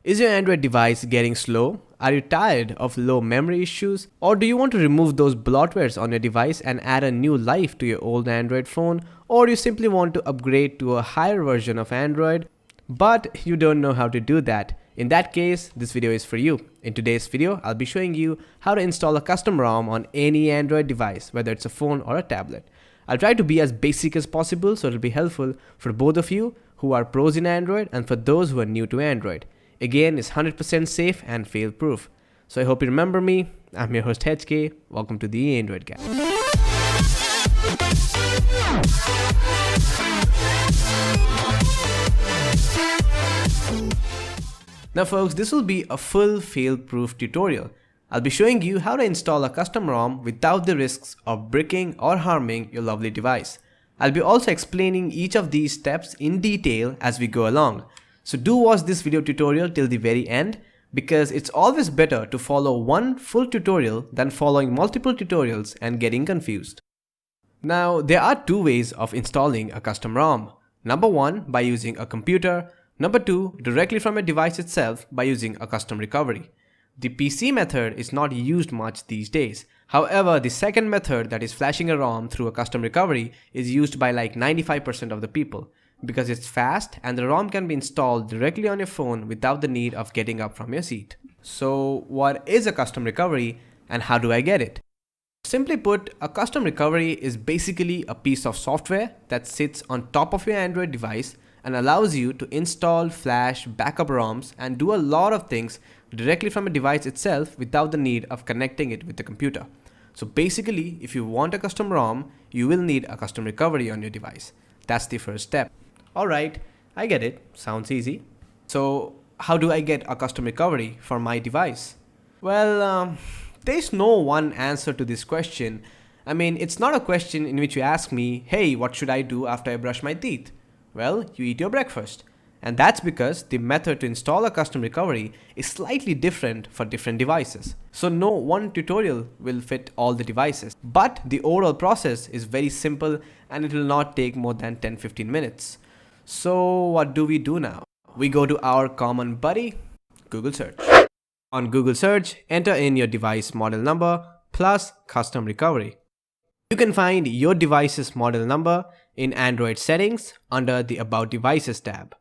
Is your Android device getting slow? Are you tired of low memory issues? Or do you want to remove those bloatwares on your device and add a new life to your old Android phone? Or you simply want to upgrade to a higher version of Android, but you don't know how to do that? In that case, this video is for you. In today's video, I'll be showing you how to install a custom ROM on any Android device, whether it's a phone or a tablet. I'll try to be as basic as possible so it'll be helpful for both of you who are pros in Android and for those who are new to Android. Again, it's 100% safe and fail-proof. So I hope you remember me. I'm your host HK. Welcome to the Android Guy. Now folks, this will be a full fail-proof tutorial. I'll be showing you how to install a custom ROM without the risks of bricking or harming your lovely device. I'll be also explaining each of these steps in detail as we go along. So do watch this video tutorial till the very end, because it's always better to follow one full tutorial than following multiple tutorials and getting confused. Now, there are two ways of installing a custom ROM. Number one, by using a computer. Number two, directly from a device itself by using a custom recovery. The PC method is not used much these days. However, the second method, that is flashing a ROM through a custom recovery, is used by like 95% of the people, because it's fast and the ROM can be installed directly on your phone without the need of getting up from your seat. So what is a custom recovery and how do I get it? Simply put, a custom recovery is basically a piece of software that sits on top of your Android device and allows you to install, flash, backup ROMs and do a lot of things directly from a device itself without the need of connecting it with the computer. So basically, if you want a custom ROM, you will need a custom recovery on your device. That's the first step. Alright, I get it. Sounds easy. So how do I get a custom recovery for my device? Well, there's no one answer to this question. I mean, it's not a question in which you ask me, hey, what should I do after I brush my teeth? Well, you eat your breakfast. And that's because the method to install a custom recovery is slightly different for different devices. So no one tutorial will fit all the devices. But the overall process is very simple and it will not take more than 10-15 minutes. So what do we do now? We go to our common buddy, Google search. On Google search, enter in your device model number plus custom recovery. You can find your device's model number in Android settings under the About Devices tab.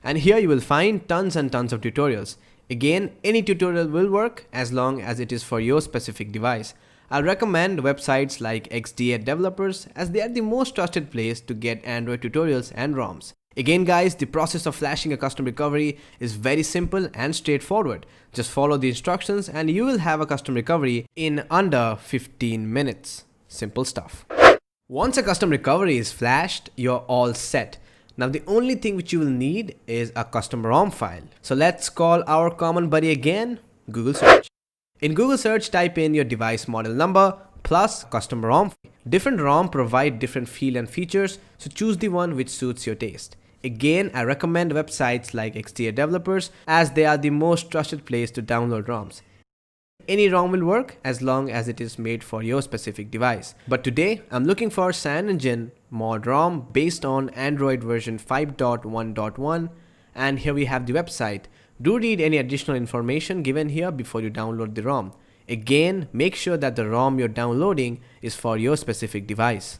And here you will find tons and tons of tutorials. Again, any tutorial will work as long as it is for your specific device. I recommend websites like XDA developers as they are the most trusted place to get Android tutorials and ROMs. Again guys, the process of flashing a custom recovery is very simple and straightforward. Just follow the instructions and you will have a custom recovery in under 15 minutes. Simple stuff. Once a custom recovery is flashed, you're all set. Now the only thing which you will need is a custom ROM file. So let's call our common buddy again, Google search. In Google search, type in your device model number plus custom ROM. Different ROM provide different feel and features, so choose the one which suits your taste. Again, I recommend websites like XDA developers as they are the most trusted place to download ROMs. Any ROM will work as long as it is made for your specific device. But today, I'm looking for CyanogenMod mod ROM based on Android version 5.1.1, and here we have the website. Do read any additional information given here before you download the ROM. Again, make sure that the ROM you're downloading is for your specific device.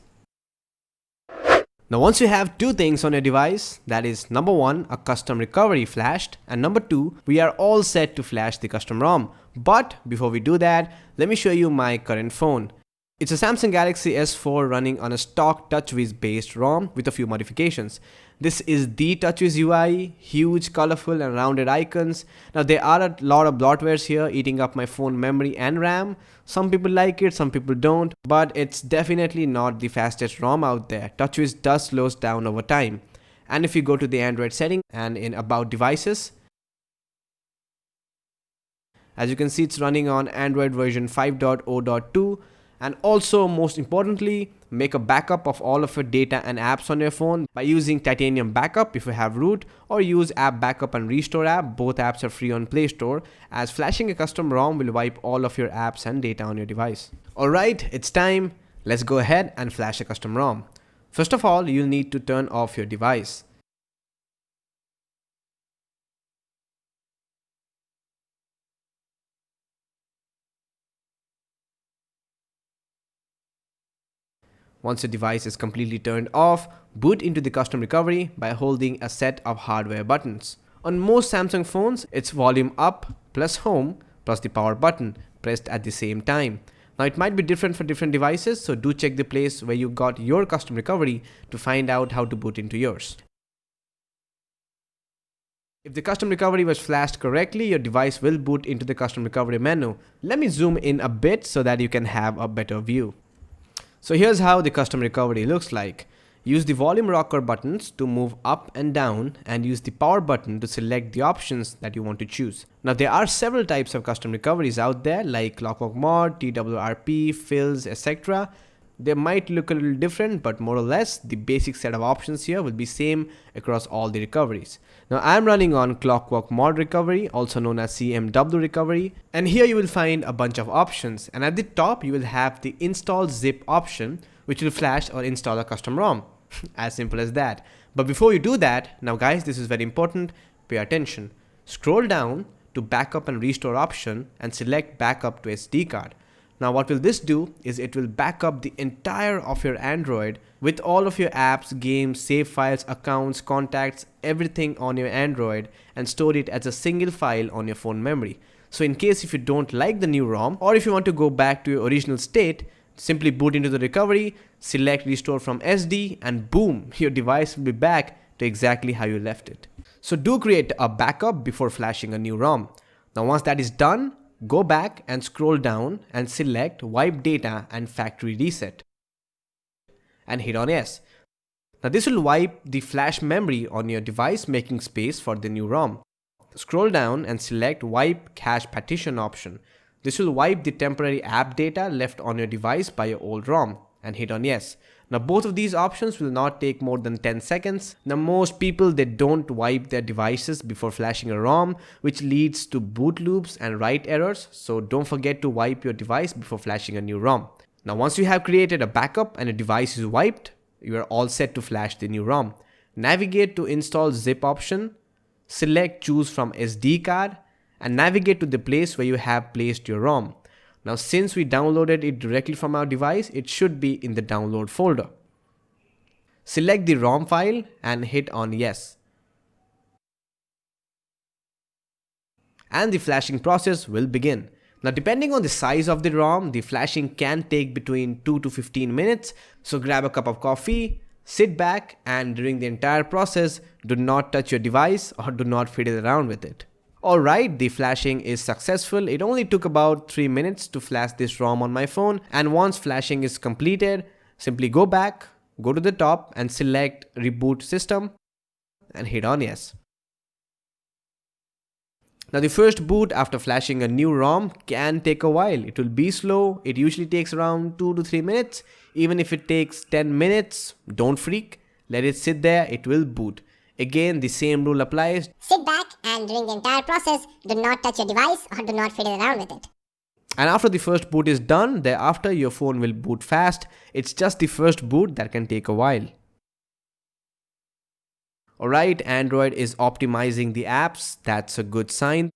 Now once you have two things on your device, that is number one, a custom recovery flashed, and number two, we are all set to flash the custom ROM. But before we do that, let me show you my current phone. It's a Samsung Galaxy S4 running on a stock TouchWiz based ROM with a few modifications. This is the TouchWiz UI, huge, colorful and rounded icons. Now there are a lot of bloatwares here eating up my phone memory and RAM. Some people like it, some people don't, but it's definitely not the fastest ROM out there. TouchWiz does slow down over time. And if you go to the Android setting and in About Devices, as you can see, it's running on Android version 5.0.2. And also, most importantly, make a backup of all of your data and apps on your phone by using Titanium Backup if you have root, or use App Backup and Restore app. Both apps are free on Play Store, as flashing a custom ROM will wipe all of your apps and data on your device. Alright, it's time. Let's go ahead and flash a custom ROM. First of all, you'll need to turn off your device. Once your device is completely turned off, boot into the custom recovery by holding a set of hardware buttons. On most Samsung phones, it's volume up plus home plus the power button pressed at the same time. Now it might be different for different devices, so do check the place where you got your custom recovery to find out how to boot into yours. If the custom recovery was flashed correctly, your device will boot into the custom recovery menu. Let me zoom in a bit so that you can have a better view. So here's how the custom recovery looks like. Use the volume rocker buttons to move up and down, and use the power button to select the options that you want to choose. Now there are several types of custom recoveries out there like Clockwork Mod, TWRP, fills, etc. They might look a little different, but more or less the basic set of options here will be same across all the recoveries. Now I'm running on Clockwork Mod recovery, also known as CMW recovery, and here you will find a bunch of options, and at the top you will have the install zip option, which will flash or install a custom ROM. As simple as that. But before you do that, now guys, this is very important, pay attention. Scroll down to backup and restore option and select backup to SD card. Now what will this do is it will back up the entire of your Android with all of your apps, games, save files, accounts, contacts, everything on your Android, and store it as a single file on your phone memory. So in case if you don't like the new ROM, or if you want to go back to your original state, simply boot into the recovery, select restore from SD, and boom, your device will be back to exactly how you left it. So do create a backup before flashing a new ROM. Now once that is done, go back and scroll down and select wipe data and factory reset and hit on yes. Now this will wipe the flash memory on your device, making space for the new ROM. Scroll down and select wipe cache partition option. This will wipe the temporary app data left on your device by your old ROM and hit on yes. Now both of these options will not take more than 10 seconds. Now most people, they don't wipe their devices before flashing a ROM, which leads to boot loops and write errors. So don't forget to wipe your device before flashing a new ROM. Now once you have created a backup and your device is wiped, you are all set to flash the new ROM. Navigate to install zip option, select choose from SD card, and navigate to the place where you have placed your ROM. Now since we downloaded it directly from our device, it should be in the download folder. Select the ROM file and hit on yes. And the flashing process will begin. Now depending on the size of the ROM, the flashing can take between 2 to 15 minutes. So grab a cup of coffee, sit back, and during the entire process, do not touch your device or do not fiddle around with it. Alright, the flashing is successful. It only took about 3 minutes to flash this ROM on my phone, and once flashing is completed, simply go back, go to the top and select reboot system and hit on yes. Now the first boot after flashing a new ROM can take a while. It will be slow. It usually takes around 2 to 3 minutes. Even if it takes 10 minutes, don't freak. Let it sit there, it will boot. Again, the same rule applies. Sit back and during the entire process, do not touch your device or do not fiddle around with it. And after the first boot is done, thereafter your phone will boot fast. It's just the first boot that can take a while. Alright, Android is optimizing the apps. That's a good sign.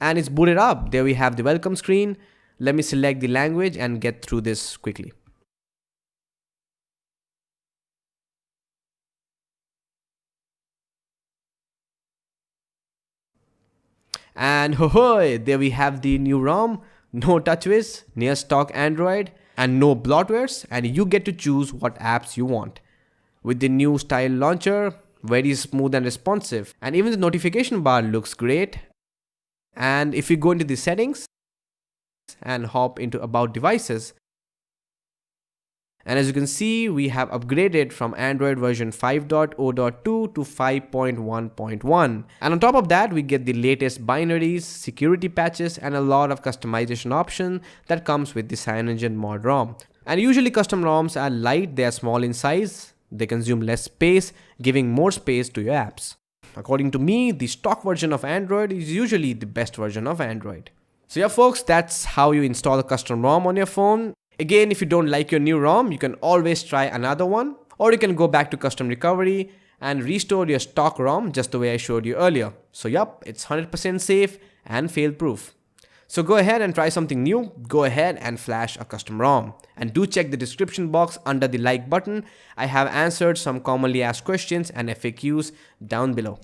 And it's booted up. There we have the welcome screen. Let me select the language and get through this quickly. And ho-hoy, there we have the new ROM. No TouchWiz, near stock Android, and no bloatwares, and you get to choose what apps you want. With the new style launcher, very smooth and responsive, and even the notification bar looks great. And if you go into the settings and hop into about devices, and as you can see, we have upgraded from Android version 5.0.2 to 5.1.1. And on top of that, we get the latest binaries, security patches, and a lot of customization option that comes with the CyanogenMod ROM. And usually custom ROMs are light, they are small in size, they consume less space, giving more space to your apps. According to me, the stock version of Android is usually the best version of Android. So yeah folks, that's how you install a custom ROM on your phone. Again, if you don't like your new ROM, you can always try another one, or you can go back to custom recovery and restore your stock ROM just the way I showed you earlier. So yup, it's 100% safe and fail proof. So go ahead and try something new. Go ahead and flash a custom ROM. And do check the description box under the like button. I have answered some commonly asked questions and FAQs down below.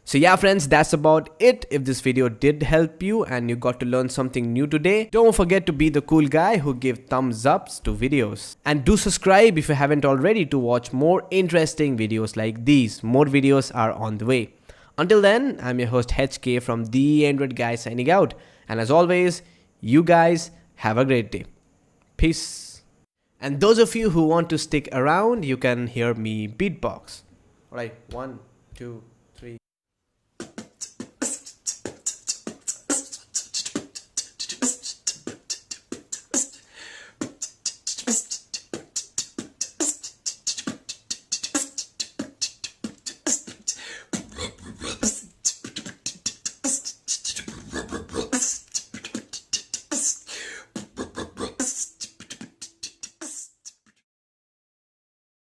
So yeah friends, that's about it. If this video did help you and you got to learn something new today, don't forget to be the cool guy who gives thumbs ups to videos. And do subscribe if you haven't already to watch more interesting videos like these. More videos are on the way. Until then, I'm your host HK from The Android Guy signing out. And as always, you guys have a great day. Peace. And those of you who want to stick around, you can hear me beatbox. Alright, 1, 2,